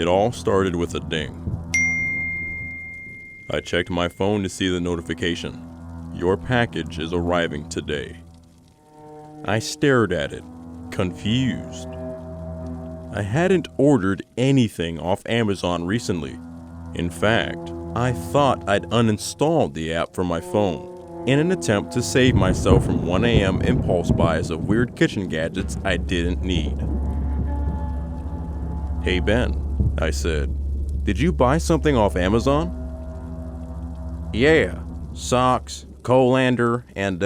It all started with a ding. I checked my phone to see the notification. Your package is arriving today. I stared at it, confused. I hadn't ordered anything off Amazon recently. In fact, I thought I'd uninstalled the app from my phone in an attempt to save myself from 1 a.m. impulse buys of weird kitchen gadgets I didn't need. "Hey Ben," I said, "did you buy something off Amazon?" "Yeah, socks, colander, and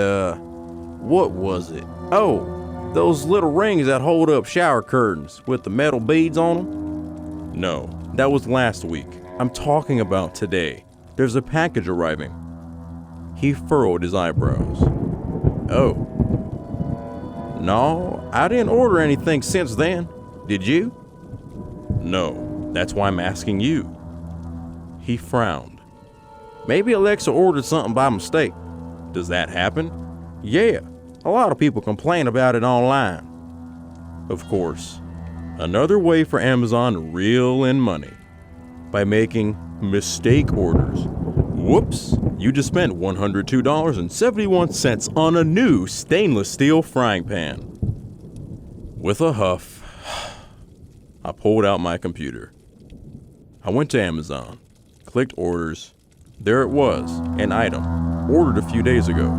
what was it? Oh, those little rings that hold up shower curtains with the metal beads on them." "No, that was last week. I'm talking about today. There's a package arriving." He furrowed his eyebrows. "Oh. No, I didn't order anything since then. Did you?" "No, that's why I'm asking you." He frowned. "Maybe Alexa ordered something by mistake." "Does that happen?" "Yeah, a lot of people complain about it online." Of course, another way for Amazon to reel in money. By making mistake orders. Whoops, you just spent $102.71 on a new stainless steel frying pan. With a huff, I pulled out my computer. I went to Amazon, clicked orders. There it was, an item, ordered a few days ago.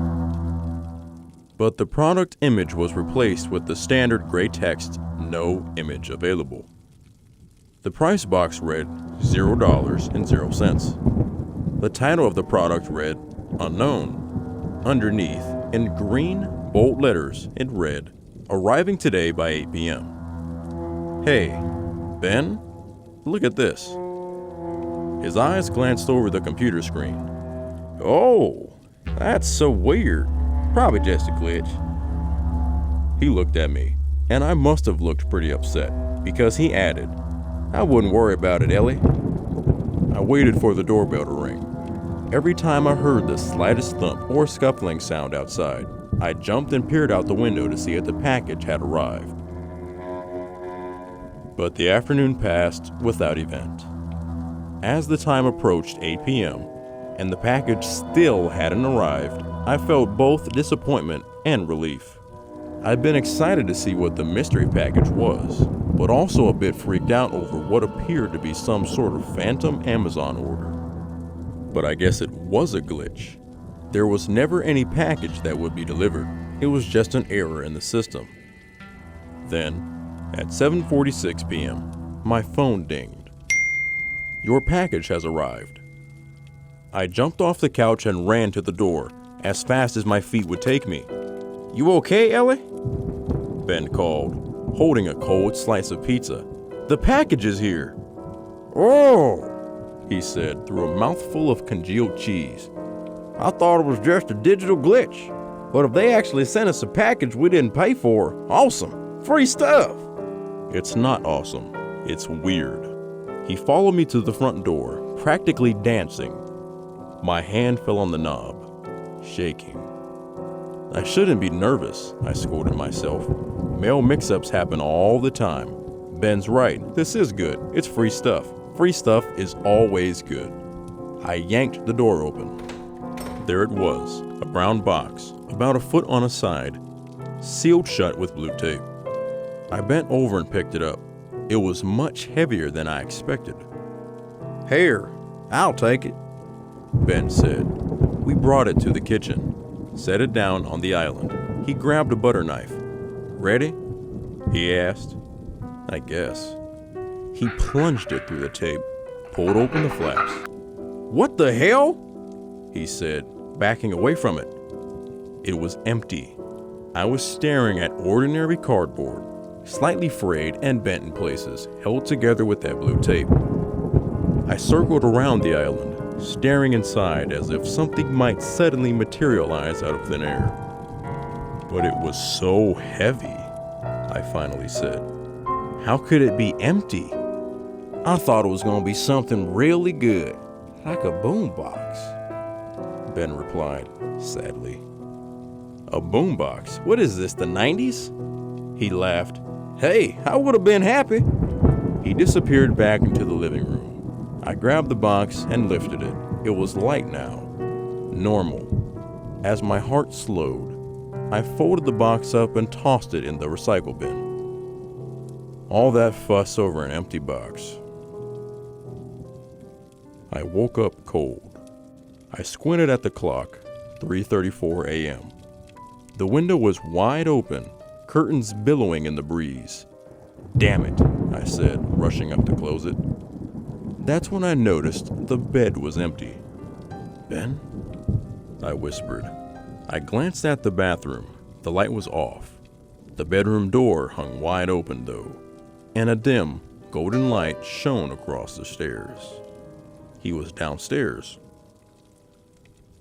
But the product image was replaced with the standard gray text, "No image available." The price box read $0.00. The title of the product read, "Unknown." Underneath, in green, bold letters, it read, "Arriving today by 8 p.m. "Hey, Ben, look at this." His eyes glanced over the computer screen. "Oh, that's so weird. Probably just a glitch." He looked at me, and I must have looked pretty upset, because he added, "I wouldn't worry about it, Ellie." I waited for the doorbell to ring. Every time I heard the slightest thump or scuffling sound outside, I jumped and peered out the window to see if the package had arrived. But the afternoon passed without event. As the time approached 8 p.m. and the package still hadn't arrived, I felt both disappointment and relief. I'd been excited to see what the mystery package was, but also a bit freaked out over what appeared to be some sort of phantom Amazon order. But I guess it was a glitch. There was never any package that would be delivered. It was just an error in the system. Then, at 7:46 p.m., my phone dinged. "Your package has arrived." I jumped off the couch and ran to the door as fast as my feet would take me. "You okay, Ellie?" Ben called, holding a cold slice of pizza. "The package is here." "Oh," he said through a mouthful of congealed cheese. "I thought it was just a digital glitch. But if they actually sent us a package we didn't pay for, awesome. Free stuff." "It's not awesome. It's weird." He followed me to the front door, practically dancing. My hand fell on the knob, shaking. I shouldn't be nervous, I scolded myself. Mail mix-ups happen all the time. Ben's right, this is good. It's free stuff. Free stuff is always good. I yanked the door open. There it was, a brown box, about a foot on a side, sealed shut with blue tape. I bent over and picked it up. It was much heavier than I expected. "Here, I'll take it," Ben said. We brought it to the kitchen, set it down on the island. He grabbed a butter knife. "Ready?" he asked. "I guess." He plunged it through the tape, pulled open the flaps. "What the hell?" he said, backing away from it. It was empty. I was staring at ordinary cardboard, slightly frayed and bent in places, held together with that blue tape. I circled around the island, staring inside as if something might suddenly materialize out of thin air. "But it was so heavy," I finally said. "How could it be empty?" "I thought it was going to be something really good, like a boombox," Ben replied, sadly. "A boombox? What is this, the 90s? He laughed. "Hey, I would have been happy." He disappeared back into the living room. I grabbed the box and lifted it. It was light now. Normal. As my heart slowed, I folded the box up and tossed it in the recycle bin. All that fuss over an empty box. I woke up cold. I squinted at the clock, 3:34 a.m. The window was wide open, curtains billowing in the breeze. "Damn it," I said, rushing up to close it. That's when I noticed the bed was empty. "Ben?" I whispered. I glanced at the bathroom. The light was off. The bedroom door hung wide open, though, and a dim, golden light shone across the stairs. He was downstairs.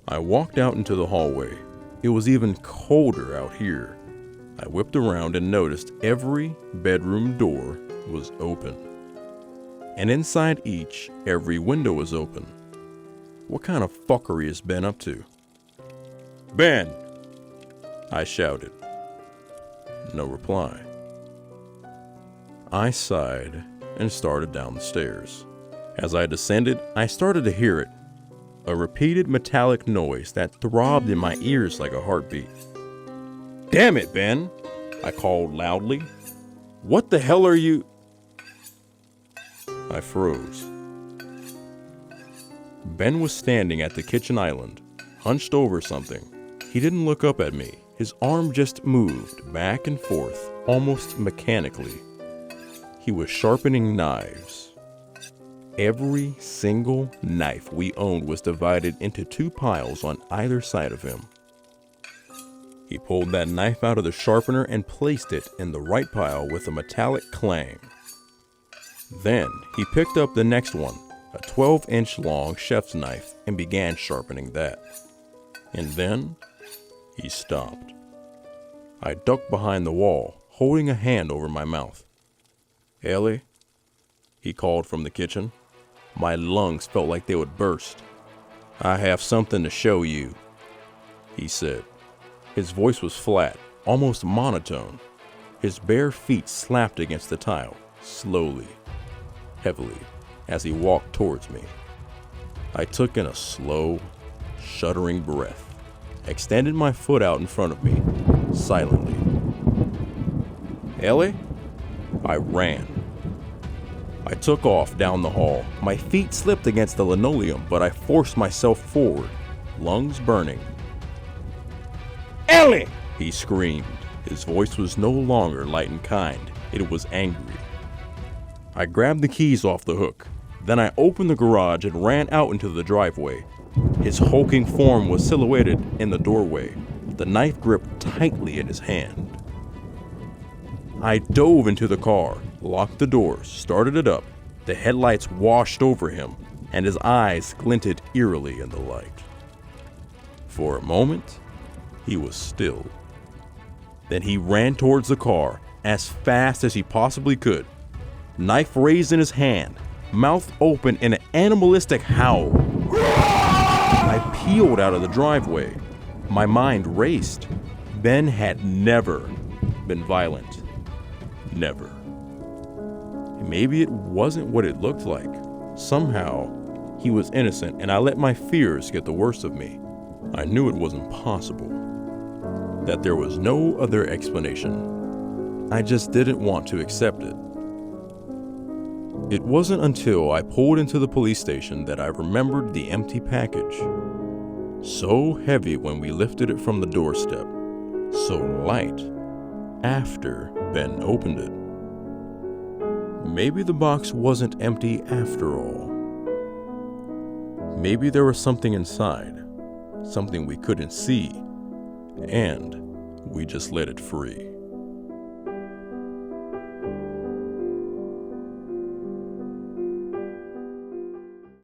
I walked out into the hallway. It was even colder out here. I whipped around and noticed every bedroom door was open. And inside each, every window was open. What kind of fuckery is Ben up to? "Ben!" I shouted. No reply. I sighed and started down the stairs. As I descended, I started to hear it. A repeated metallic noise that throbbed in my ears like a heartbeat. "Damn it, Ben!" I called loudly. "What the hell are you?" I froze. Ben was standing at the kitchen island, hunched over something. He didn't look up at me. His arm just moved back and forth, almost mechanically. He was sharpening knives. Every single knife we owned was divided into 2 piles on either side of him. He pulled that knife out of the sharpener and placed it in the right pile with a metallic clang. Then he picked up the next one, a 12-inch long chef's knife, and began sharpening that. And then he stopped. I ducked behind the wall, holding a hand over my mouth. "Ellie?" he called from the kitchen. My lungs felt like they would burst. "I have something to show you," he said. His voice was flat, almost monotone. His bare feet slapped against the tile, slowly, heavily, as he walked towards me. I took in a slow, shuddering breath, extended my foot out in front of me, silently. "Ellie?" I ran. I took off down the hall. My feet slipped against the linoleum, but I forced myself forward, lungs burning. "Ellie!" he screamed. His voice was no longer light and kind. It was angry. I grabbed the keys off the hook. Then I opened the garage and ran out into the driveway. His hulking form was silhouetted in the doorway, the knife gripped tightly in his hand. I dove into the car, locked the doors, started it up. The headlights washed over him, and his eyes glinted eerily in the light. For a moment, he was still. Then he ran towards the car as fast as he possibly could, knife raised in his hand, mouth open in an animalistic howl. I peeled out of the driveway. My mind raced. Ben had never been violent. Never. Maybe it wasn't what it looked like. Somehow, he was innocent, and I let my fears get the worst of me. I knew it wasn't possible. That there was no other explanation. I just didn't want to accept it. It wasn't until I pulled into the police station that I remembered the empty package. So heavy when we lifted it from the doorstep. So light after Ben opened it. Maybe the box wasn't empty after all. Maybe there was something inside, something we couldn't see, and we just let it free.